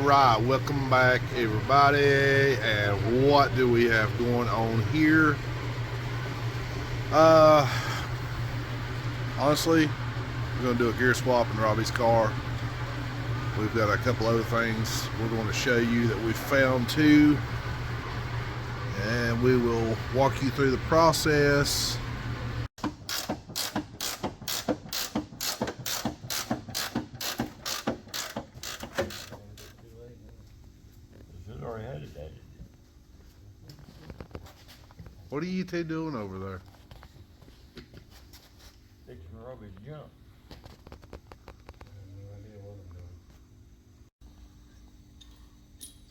right, welcome back everybody, and what do we have going on here? Honestly, we're going to do a gear swap in Robbie's car. We've got a couple other things we're going to show you that we found too, and we will walk you through the process. What are you two doing over there? Fixing Robbie's junk.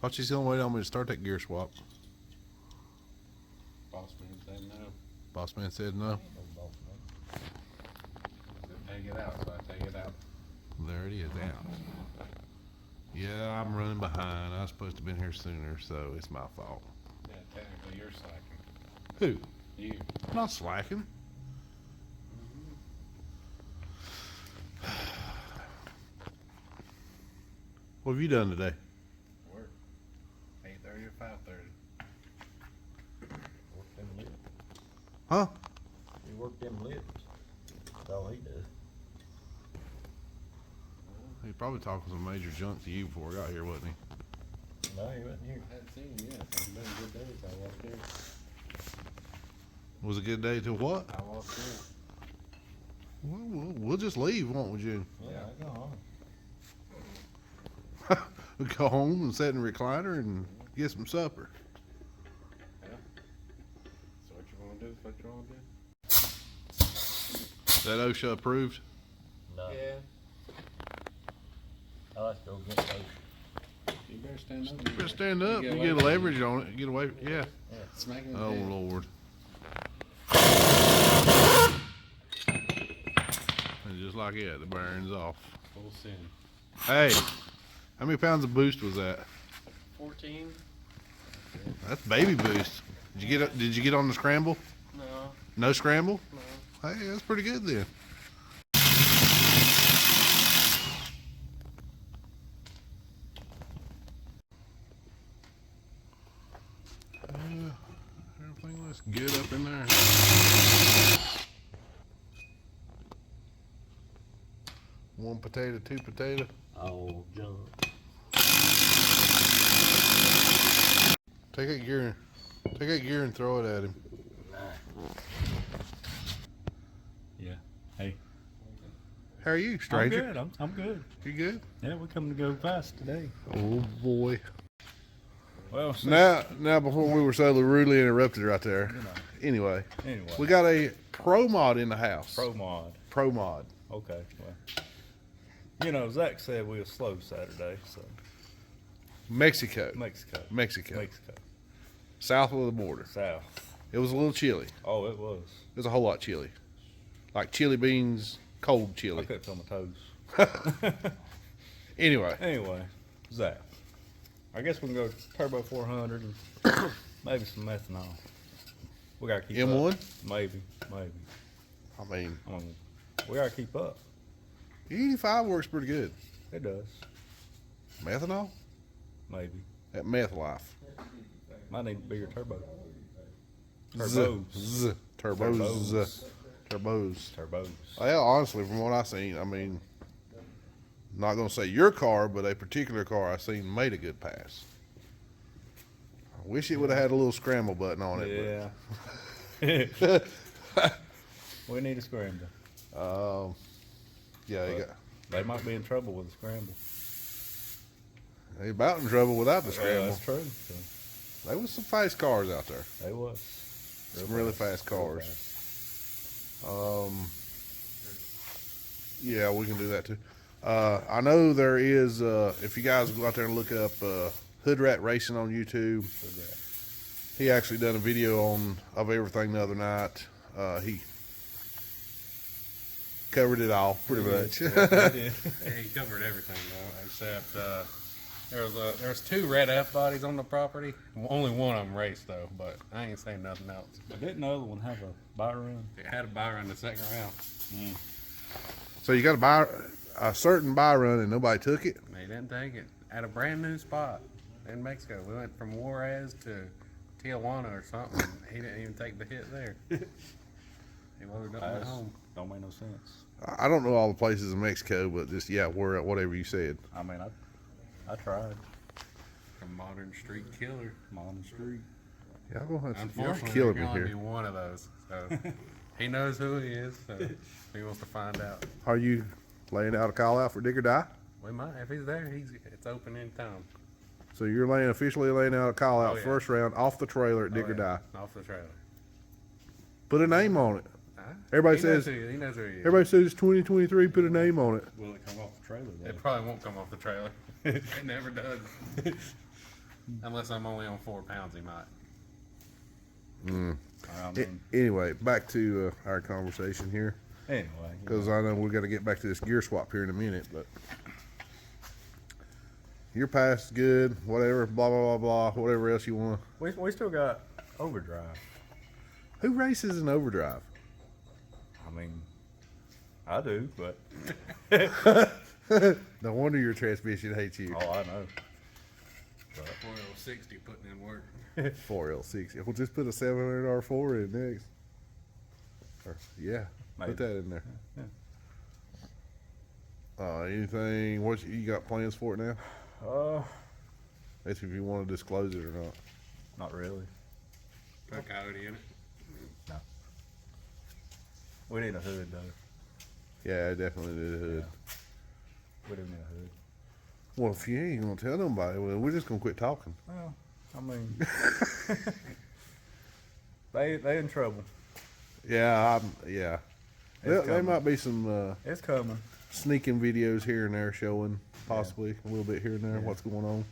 Thought she's gonna wait on me to start that gear swap. Boss man said no. Boss man said no. Take it out, so I take it out. There it is, out. Yeah, I'm running behind. I was supposed to have been here sooner, so it's my fault. Yeah, technically you're slacking. Who? You. I'm not slacking. What have you done today? Work. 8:30 or 5:30. Work them lips. Huh? He worked them lips. That's all he does. He probably talking some major junk to you before I got here, wasn't he? No, he wasn't here. I hadn't seen him yet. It's been a good day since I walked in. Was a good day to what? I walked in. Well, we'll just leave, won't we, June? Yeah, I go home. We'll go home and sit in the recliner and get some supper. Yeah. So what you want to do? What you want to do? Is that OSHA approved? No. Yeah. I like to go get those. You better stand up. You better stand up. You away get from leverage on it. Get away. Yeah. Smack him in the Oh, head. Lord. And just like that, the bearing's off. Full sin. Hey, how many pounds of boost was that? 14? That's baby boost. Did you get on the scramble? No. No scramble? No. Hey, that's pretty good then. Everything looks good up in there. One potato, two potato. Oh, junk. Take that gear and throw it at him. Yeah. Hey. How are you, stranger? I'm good. I'm good. You good? Yeah, we're coming to go fast today. Oh boy. Well, Now before we were so rudely interrupted right there. you know, Anyway, anyway. we got a pro mod in the house. Pro mod. Pro mod. Okay. Well, you know, Zach said we were slow Saturday, so Mexico. Mexico. South of the border. South. It was a little chilly. Oh, it was. It was a whole lot chilly. Like chili beans, cold I chili. couldn't feel my toes. Anyway, Zach. I guess we can go turbo 400 and maybe some methanol. We gotta keep M1? up. Maybe. I mean, We gotta keep up. 85 works pretty good. It does. Methanol? Maybe. At Meth Life. Might need a bigger turbo. Turbos. Turbos. Turbos. Well, honestly, from what I seen, I mean, not gonna say your car, but a particular car I seen made a good pass. I wish it would have had a little scramble button on it. Yeah. We need a scramble. But, yeah, They might be in trouble with a scramble. they about in trouble without the Well, scramble. that's true. So, There was some fast cars out there. they was. Some really fast cars. Yeah, we can do that too. I know there is, if you guys go out there and look up Hood Rat Racing on YouTube, he actually done a video of everything the other night. He covered it all pretty much. Yeah, he covered everything though, except there was 2 red F bodies on the property. Only one of them raced though, but I ain't saying nothing else. Didn't the other one have a buy run? It had a buy run the second round. So you got to buy a certain buy run and nobody took it. They didn't take it. at a brand new spot in Mexico. We went from Juarez to Tijuana or something. He didn't even take the hit there. He loaded up at home. Don't make no sense. I don't know all the places in Mexico, but just where whatever you said. I mean, I tried. A modern street killer. Modern street. Y'all gonna have to Unfortunately, killing there me can only here. be one of those. So he knows who he is. So he wants to find out. Are you laying out a call out for Dig or Die? We might, if he's there, it's open anytime. So you're officially laying out a call out Oh, yeah. first round off the trailer at Dig Oh, or yeah, Die. off the trailer. Put a name on it. Huh? Everybody He knows says- who he knows who he is. Everybody says it's 2023. Put a name on it. Will it come off the trailer though? It probably won't come off the trailer. It never does. Unless I'm only on 4 pounds, he might. I mean, Anyway, back to our conversation here, anyway. because I know we're going to get back to this gear swap here in a minute. But your past good, whatever, blah blah blah blah, whatever else you want. We still got overdrive. Who races in overdrive? I mean, I do, but No wonder your transmission hates you. oh, I know. 460 putting in work. 4L60. We'll just put a 700 R4 in next. Or, yeah, Maybe. put that in there. Yeah. Anything? What you got plans for it now? That's if you want to disclose it or not. Not really. Put a coyote in it. No. We need a hood though. Yeah, I definitely did a hood. We do need a hood. Well, if you ain't gonna tell nobody, well, we're just gonna quit talking. Well, I mean, they in trouble. Yeah, yeah. There coming. might be some It's coming. sneaking videos here and there showing, possibly a little bit here and there, Yeah. what's going on.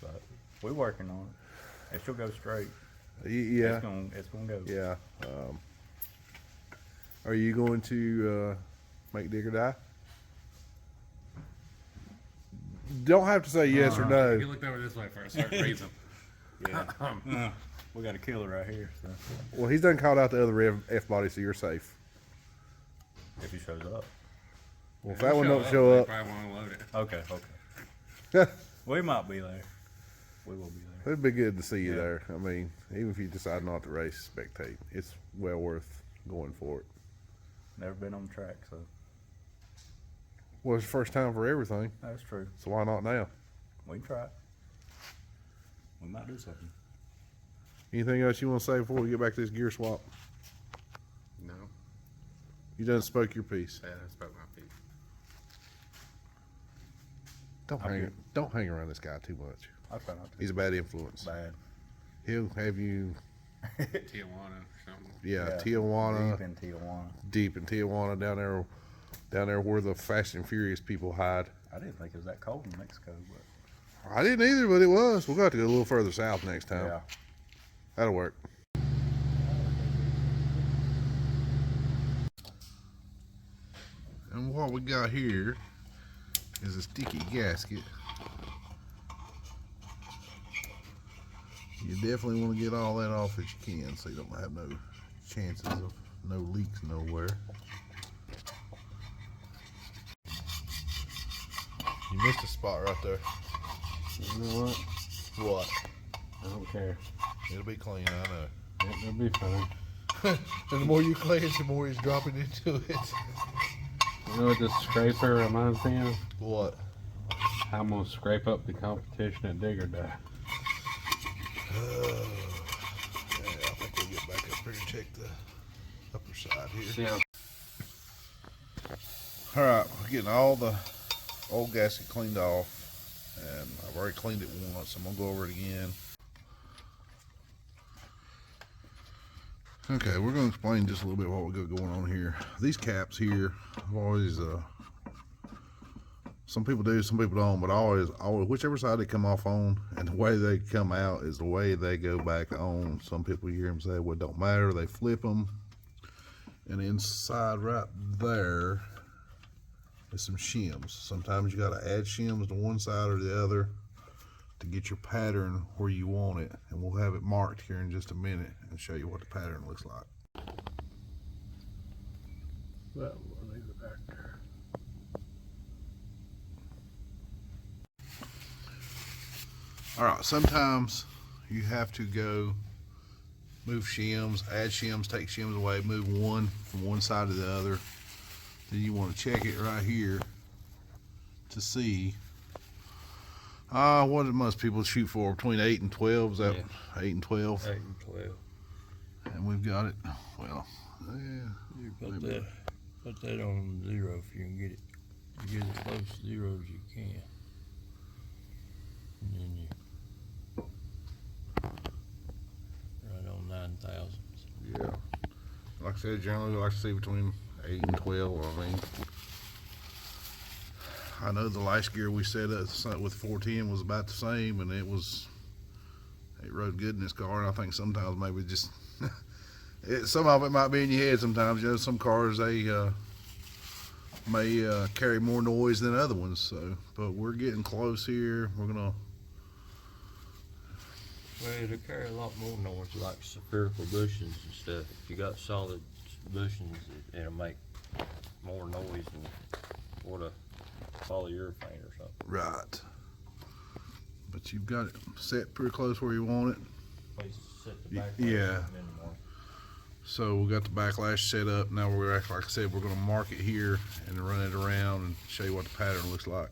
But we're working on it. It should go straight. Yeah, It's gonna go. yeah. Are you going to make Dig or Die? Don't have to say yes or He no. looked over this way for a certain reason. Yeah. We got a killer right here. So Well, he's done called out the other F body, so you're safe. if he shows up. Well, if that one don't show they up, probably won't load it. Okay. We might be there. We will be there. it'd be good to see you Yeah. there. I mean, even if you decide not to race, spectate, it's well worth going for it. Never been on the track, so Well, it's the first time for everything, that's true. so why not now? We can try it. We might do something. Anything else you want to say before we get back to this gear swap? No. You done spoke your piece. Yeah, I spoke my piece. Don't hang around this guy too much. I'll try not to. He's a bad influence. Bad. He'll have you, Tijuana or something. Tijuana, Deep in deep Tijuana. in Tijuana, down there where the Fast and Furious people hide. I didn't think it was that cold in Mexico, but I didn't either, but it was. We'll have to go a little further south next time. yeah. That'll work. And what we got here is a sticky gasket. You definitely want to get all that off as you can so you don't have no chances of no leaks nowhere. You missed a spot right there. You know what? What? I don't care. It'll be clean, I know. It'll be fine. And the more you cleanse, the more he's dropping into it. You know what this scraper reminds me of? What? I'm gonna scrape up the competition at Dig or Die. Yeah, I think we'll get back up here and check the upper side here. Yeah. All right, we're getting all the old gasket cleaned off, and I've already cleaned it once. So I'm gonna go over it again. Okay, we're gonna explain just a little bit what we got going on here. These caps here, I've always, some people do, some people don't, but I always, whichever side they come off on, and the way they come out is the way they go back on. Some people hear them say, well, it don't matter, they flip them, and inside right there is some shims. Sometimes you gotta add shims to one side or the other to get your pattern where you want it, and we'll have it marked here in just a minute and show you what the pattern looks like. Well, we'll leave it back there. All right, sometimes you have to go move shims, add shims, take shims away, move one from one side to the other. Then you want to check it right here to see what do most people shoot for, between 8 and 12. Is that 8 and 12? 8 and 12. And we've got it. Well, yeah. You put that on 0 if you can get it. You get as close to 0 as you can. And then you right on 9,000. Yeah. Like I said, generally I like to see between 8 and 12. I know the last gear we set up with 410 was about the same, and it rode good in this car. And I think sometimes maybe just some of it might be in your head. Sometimes, you know, some cars they may carry more noise than other ones. So, but we're getting close here. We're gonna. Well, it'll carry a lot more noise, like spherical bushings and stuff. If you got solid bushings, it'll make more noise than what a polyurethane or something. Right. But you've got it set pretty close where you want it. Place to set the back Yeah. So we got the backlash set up. Now we're actually, like I said, we're going to mark it here and run it around and show you what the pattern looks like.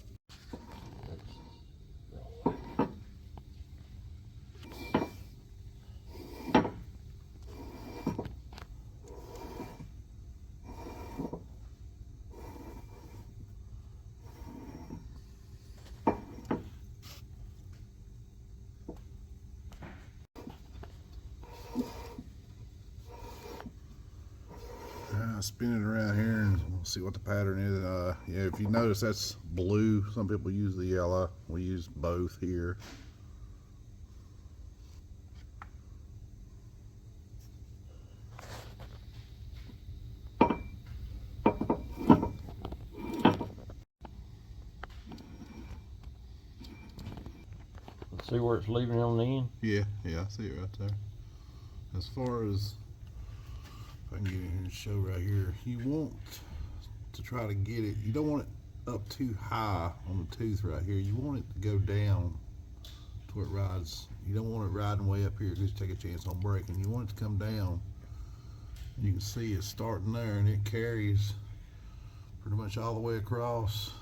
Spin it around here and we'll see what the pattern is. Yeah, if you notice, that's blue. Some people use the yellow. We use both here. Let's see where it's leaving on the end. Yeah, I see it right there. As far as, if I can get in here and show right here, you want to try to get it, you don't want it up too high on the tooth right here. You want it to go down to where it rides. You don't want it riding way up here because you take a chance on braking. You want it to come down. You can see it's starting there and it carries pretty much all the way across,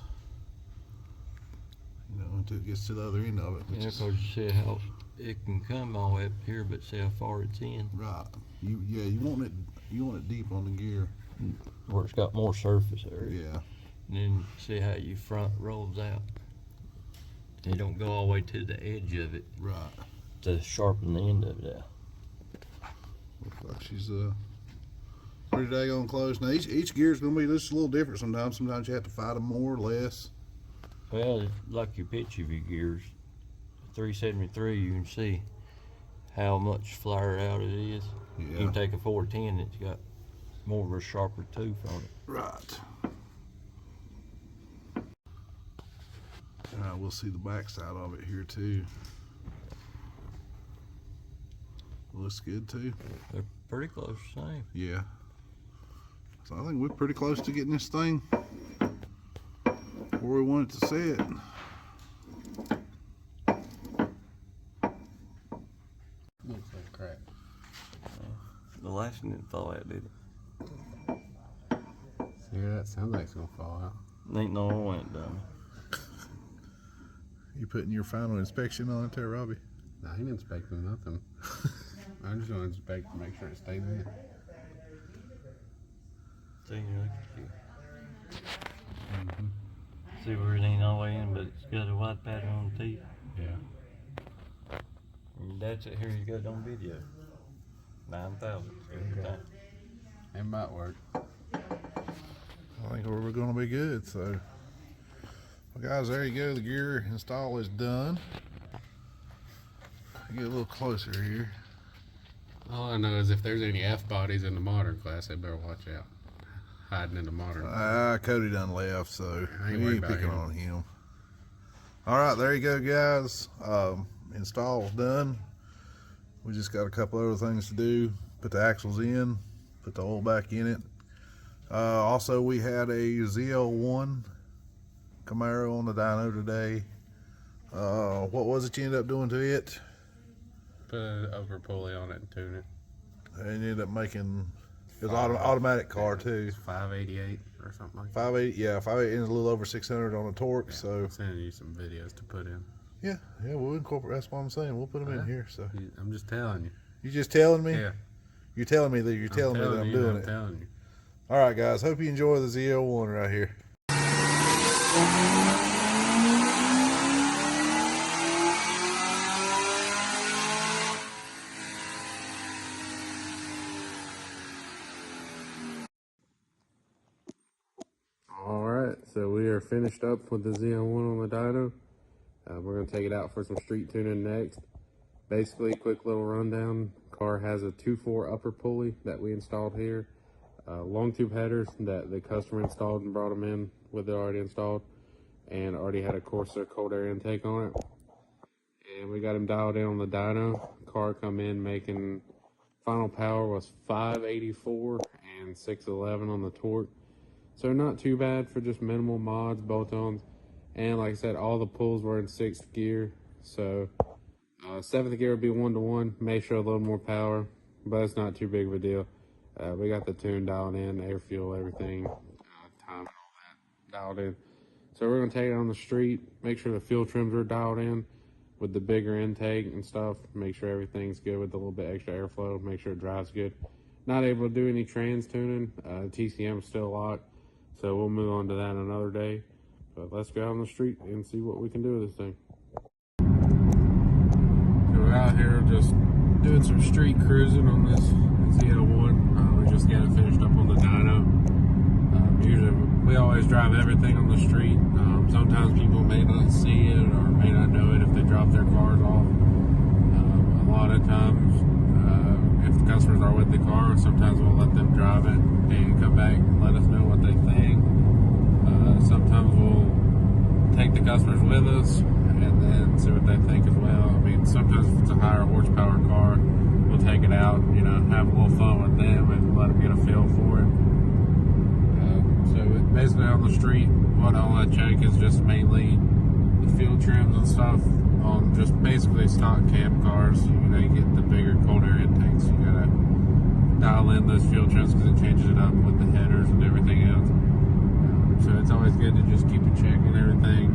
you know, until it gets to the other end of it. Yeah, because you see how it can come all the way up here, but see how far it's in. Right. You want it deep on the gear. Where it's got more surface area. Yeah. And then see how your front rolls out. You don't go all the way to the edge of it. Right. To sharpen the end of it out. Looks like she's pretty daggone close. Now each gear is gonna be just a little different sometimes. Sometimes you have to fight them more or less. Well, like your pitch of your gears, 373, you can see how much flared out it is. Yeah. You can take a 410, it's got more of a sharper tooth on it. Right. We'll see the back side of it here too. Looks good too. They're pretty close the same. Yeah. So I think we're pretty close to getting this thing where we want it to sit. Looks like crap. The last one didn't fall out, did it? See, that sounds like it's gonna fall out. Ain't no one went down. You putting your final inspection on it there, Robbie? I ain't inspecting nothing. I'm just gonna inspect to make sure it stays in. See, look at you. See where it ain't all the way in, but it's got a white pattern on the teeth. Yeah. And that's it here, you got it on video. 9,000. It might work. I think we're going to be good. So, well, guys, there you go. The gear install is done. Get a little closer here. All I know is if there's any F bodies in the modern class, they better watch out. Hiding in the modern. Cody done left, so I ain't we worried ain't about picking him. on him. All right, there you go, guys. Install's done. We just got a couple other things to do. Put the axles in, put the oil back in it. Also, we had a ZL1 Camaro on the dyno today. What was it you ended up doing to it? Put an upper pulley on it and tune it. And you ended up making, it was an automatic car too. It's 588 or something like that. 580, yeah, 580 and a little over 600 on the torque. Yeah, So I'm sending you some videos to put in. yeah, we'll incorporate. That's what I'm saying. We'll put them in here. So I'm just telling you. you just telling me? Yeah. You're telling me that you're telling me that I'm doing I'm it. telling you. All right, guys. Hope you enjoy the ZL1 right here. All right, so we are finished up with the ZL1 on the dyno. We're going to take it out for some street tuning next. Basically, quick little rundown. Car has a 2.4 upper pulley that we installed here. Long tube headers that the customer installed and brought them in with it already installed. And already had a Corsa cold air intake on it. And we got him dialed in on the dyno. Car come in making, final power was 584 and 611 on the torque. So not too bad for just minimal mods, bolt-ons. And like I said, all the pulls were in 6th gear. So 7th gear would be 1-to-1, may show a little more power, but it's not too big of a deal. We got the tune dialed in, air fuel, everything, time and all that dialed in. So we're gonna take it on the street, make sure the fuel trims are dialed in with the bigger intake and stuff, make sure everything's good with a little bit extra airflow, make sure it drives good. Not able to do any trans tuning, TCM is still locked, so we'll move on to that another day. But let's go out on the street and see what we can do with this thing. So we're out here just doing some street cruising on this ZL1. We just got it finished up on the dyno. Usually we always drive everything on the street. Sometimes people may not see it or may not know it if they drop their cars off. A lot of times, if the customers are with the car, sometimes we'll let them drive it and come back and let us know what they think. Sometimes we'll take the customers with us and then see what they think as well. I mean, sometimes if it's a higher horsepower car, we'll take it out, you know, have a little fun with them and let them get a feel for it. So basically on the street, what I want to check is just mainly the fuel trims and stuff on just basically stock cab cars. You know, you get the bigger cold air intakes, you gotta dial in those fuel trims because it changes it up with the headers and everything else. So it's always good to just keep a check on everything.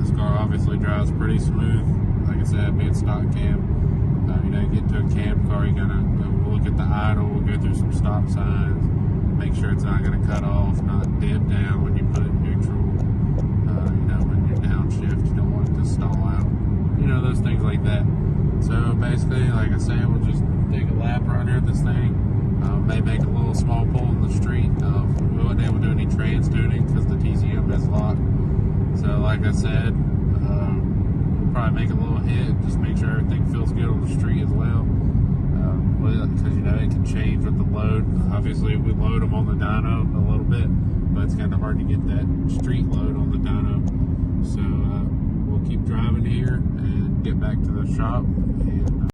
This car obviously drives pretty smooth. Like I said, being stock cab. You know, you get to a cab car, you gotta we'll look at the idle, we'll go through some stop signs, make sure it's not gonna cut off, not dip down when you put it in neutral. You know, when you're downshift, you don't want it to stall out. You know, those things like that. So basically, like I said, we'll just take a lap around here with this thing. May make a little small pull in the street. We wasn't able to do any trans tuning because the TCM is locked. So like I said, we'll probably make a little hit, just make sure everything feels good on the street as well. Because you know it can change with the load. Obviously we load them on the dyno a little bit, but it's kind of hard to get that street load on the dyno. So we'll keep driving here and get back to the shop and